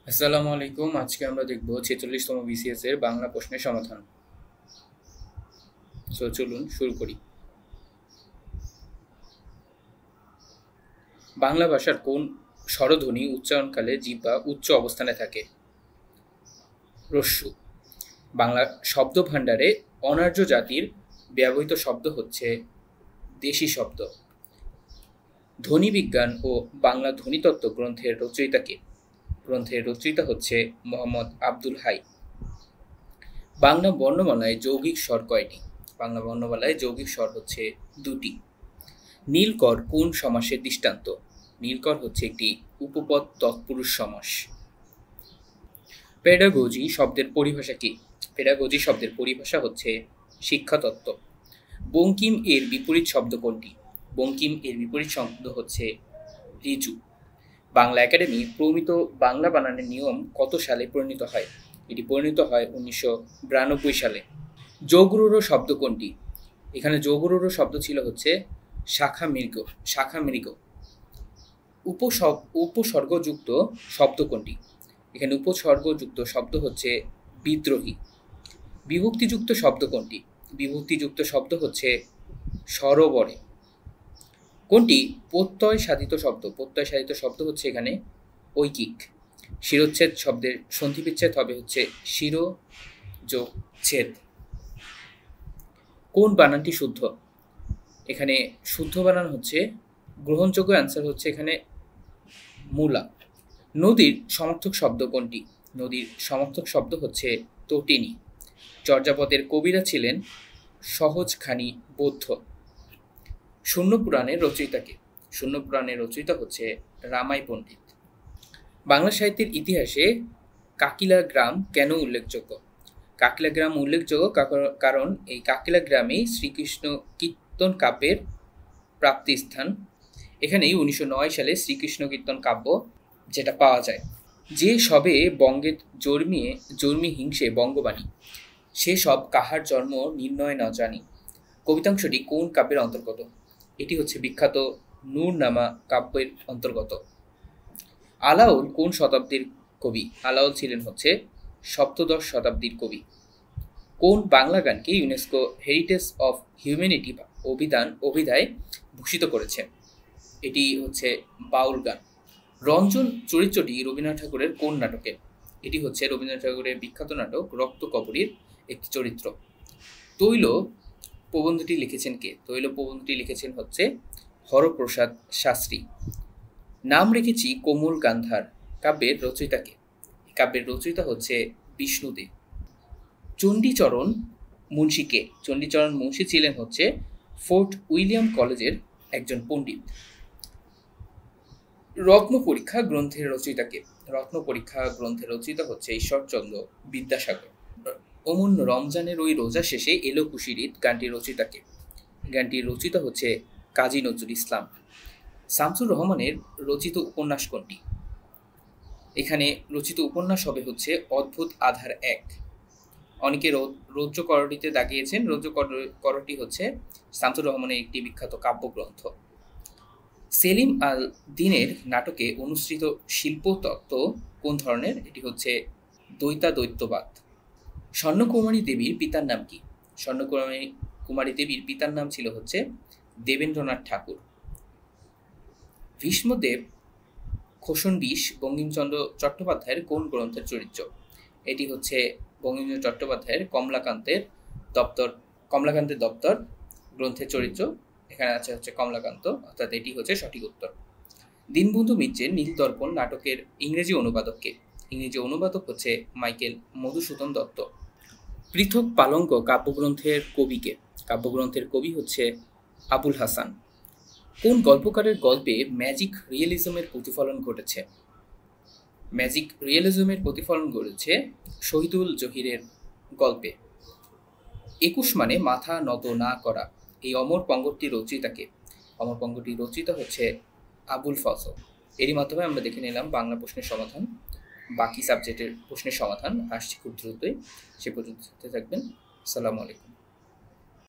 আসসালামু আলাইকুম। আজকে আমরা দেখব 46তম বিসিএস এর বাংলা প্রশ্নের সমাধান। চলুন শুরু করি। বাংলা ভাষার কোন স্বরধ্বনি উচ্চারণকালে জিহ্বা উচ্চ অবস্থানে থাকে? রস্যু। বাংলা শব্দ ভাণ্ডারে অনার্য জাতির ব্যবহৃত শব্দ হচ্ছে দেশি শব্দ। ধ্বনিবিজ্ঞান ও বাংলা ধ্বনিতত্ত্ব গ্রন্থের রচয়িতা কে? গ্রন্থের রচয়িতা হচ্ছে মোহাম্মদ আব্দুল হাই। বাংলা বর্ণমালায় যৌগিক স্বর কয়টি? বাংলা বর্ণমালায় যৌগিক স্বর হচ্ছে দুটি। নীলকর কোন সমাসের দৃষ্টান্ত? নীলকর হচ্ছে একটি উপপদ তৎপুরুষ সমাস। পেডাগোজি শব্দের পরিভাষা কি? পেডাগোজি শব্দের পরিভাষা হচ্ছে শিক্ষাতত্ত্ব। বঙ্কিম এর বিপরীত শব্দ কোনটি? বঙ্কিম এর বিপরীত শব্দ হচ্ছে ঋজু। বাংলা একাডেমি প্রমিত বাংলা বানানের নিয়ম কত সালে প্রণীত হয়? এটি প্রণীত হয় 1992 সালে। যোগরূঢ় শব্দ কোনটি? এখানে যোগরূঢ় শব্দ ছিল হচ্ছে শাখা মৃগ। উপসর্গযুক্ত শব্দ কোনটি? এখানে উপসর্গযুক্ত শব্দ হচ্ছে বিদ্রোহী। বিভক্তিযুক্ত শব্দ কোনটি? বিভক্তিযুক্ত শব্দ হচ্ছে সরোবরে। কোনটি প্রত্যয় সাধিত শব্দ? প্রত্যয় সাধিত শব্দ হচ্ছে এখানে ঐকিক। শিরোচ্ছেদ শব্দের সন্ধিবিচ্ছেদ হবে হচ্ছে শিরো যোগ ছেদ। কোন বানানটি শুদ্ধ? এখানে শুদ্ধ বানান হচ্ছে, গ্রহণযোগ্য অ্যান্সার হচ্ছে এখানে মূলা। নদীর সমর্থক শব্দ কোনটি? নদীর সমর্থক শব্দ হচ্ছে তটিনী। চর্যাপদের কবিরা ছিলেন সহজখানি বৌদ্ধ। শূন্য পুরাণের রচয়িতা কে? শূন্য পুরাণের রচয়িতা হচ্ছে রামাই পণ্ডিত। বাংলা সাহিত্যের ইতিহাসে কাকিলা গ্রাম কেন উল্লেখযোগ্য? কাকিলা গ্রাম উল্লেখযোগ্য কারণ এই কাকিলা গ্রামেই শ্রীকৃষ্ণ কীর্তন কাব্যের প্রাপ্তিস্থান। এখানেই 1909 সালে শ্রীকৃষ্ণ কীর্তন কাব্য যেটা পাওয়া যায়। যে সবে বঙ্গের জন্মি হিংসে বঙ্গবাণী, সে সব কাহার জন্ম নির্ণয় না জানি। কবিতাংশটি কোন কাব্যের অন্তর্গত? এটি হচ্ছে বিখ্যাত নূরনামা কাব্যের অন্তর্গত। আলাওল কোন শতাব্দীর কবি? আলাওল ছিলেন হচ্ছে সপ্তদশ শতাব্দীর কবি। কোন বাংলা গানকে ইউনেস্কো হেরিটেজ অফ হিউম্যানিটি অভিধায় ভূষিত করেছে? এটি হচ্ছে বাউল গান। রঞ্জন চরিত্রটি রবীন্দ্রনাথ ঠাকুরের কোন নাটকে? এটি হচ্ছে রবীন্দ্রনাথ ঠাকুরের বিখ্যাত নাটক রক্ত কবরীর একটি চরিত্র। তৈল প্রবন্ধটি লিখেছেন কে? তৈল প্রবন্ধটি লিখেছেন হচ্ছে হরপ্রসাদ শাস্ত্রী। নাম রেখেছি কোমল গান্ধার কাব্যের রচয়িতা কে? কাব্যের রচয়িতা হচ্ছে বিষ্ণুদেব। চণ্ডীচরণ মুন্সী কে? চণ্ডীচরণ মুন্সী ছিলেন হচ্ছে ফোর্ট উইলিয়াম কলেজের একজন পণ্ডিত। রত্ন পরীক্ষা গ্রন্থের রচয়িতা কে? রত্ন পরীক্ষা গ্রন্থের রচয়িতা হচ্ছে ঈশ্বরচন্দ্র বিদ্যাসাগর। অমন রমজানের ওই রোজা শেষে এলো খুশির ঈদ গানটির রচয়িতা কে? গানটির রচয়িতা হচ্ছে কাজী নজরুল ইসলাম। শামসুর রহমানের রচিত উপন্যাস কোনটি? এখানে রচিত উপন্যাস হবে হচ্ছে অদ্ভুত আধার এক। অনেকে রৌদ্র করটিতে দাগিয়েছেন। রৌদ্র করটি হচ্ছে শামসুর রহমানের একটি বিখ্যাত কাব্যগ্রন্থ। সেলিম আল দিনের নাটকে অনুসৃত শিল্পতত্ত্ব কোন ধরনের? এটি হচ্ছে দ্বৈতবাদ। স্বর্ণকুমারী দেবীর পিতার নাম কি? স্বর্ণকুমারী দেবীর পিতার নাম ছিল হচ্ছে দেবেন্দ্রনাথ ঠাকুর। ভীষ্মদেব খোসন বিষ বঙ্কিমচন্দ্র চট্টোপাধ্যায়ের কোন গ্রন্থের চরিত্র? এটি হচ্ছে বঙ্কিমচন্দ্র চট্টোপাধ্যায়ের কমলাকান্তের দপ্তর গ্রন্থের চরিত্র। এখানে আছে হচ্ছে কমলাকান্ত, অর্থাৎ এটি হচ্ছে সঠিক উত্তর। দীনবন্ধু মিত্রের নীলদর্পণ নাটকের ইংরেজি অনুবাদক কে? ইংরেজি অনুবাদক হচ্ছে মাইকেল মধুসূদন দত্ত। পৃথক পালঙ্ক কাব্যগ্রন্থের কবি কে? কাব্যগ্রন্থের কবি হচ্ছে আবুল হাসান। কোন গল্পকারের গল্পে ম্যাজিক রিয়েলিজমের প্রতিফলন ঘটেছে? ম্যাজিক রিয়েলিজমের প্রতিফলন ঘটেছে শহীদুল জহিরের গল্পে। 21 মানে মাথা নত না করা, এই অমর পঙ্গটির রচয়িতা কে? অমর পঙ্গটির রচয়িতা হচ্ছে আবুল ফজল। এরই মাধ্যমে আমরা দেখে নিলাম বাংলা প্রশ্নের সমাধান। বাকি সাবজেক্টের প্রশ্নের সমাধান আসছে খুব দ্রুতই। সে পর্যন্ত থাকবেন। আসসালামু আলাইকুম।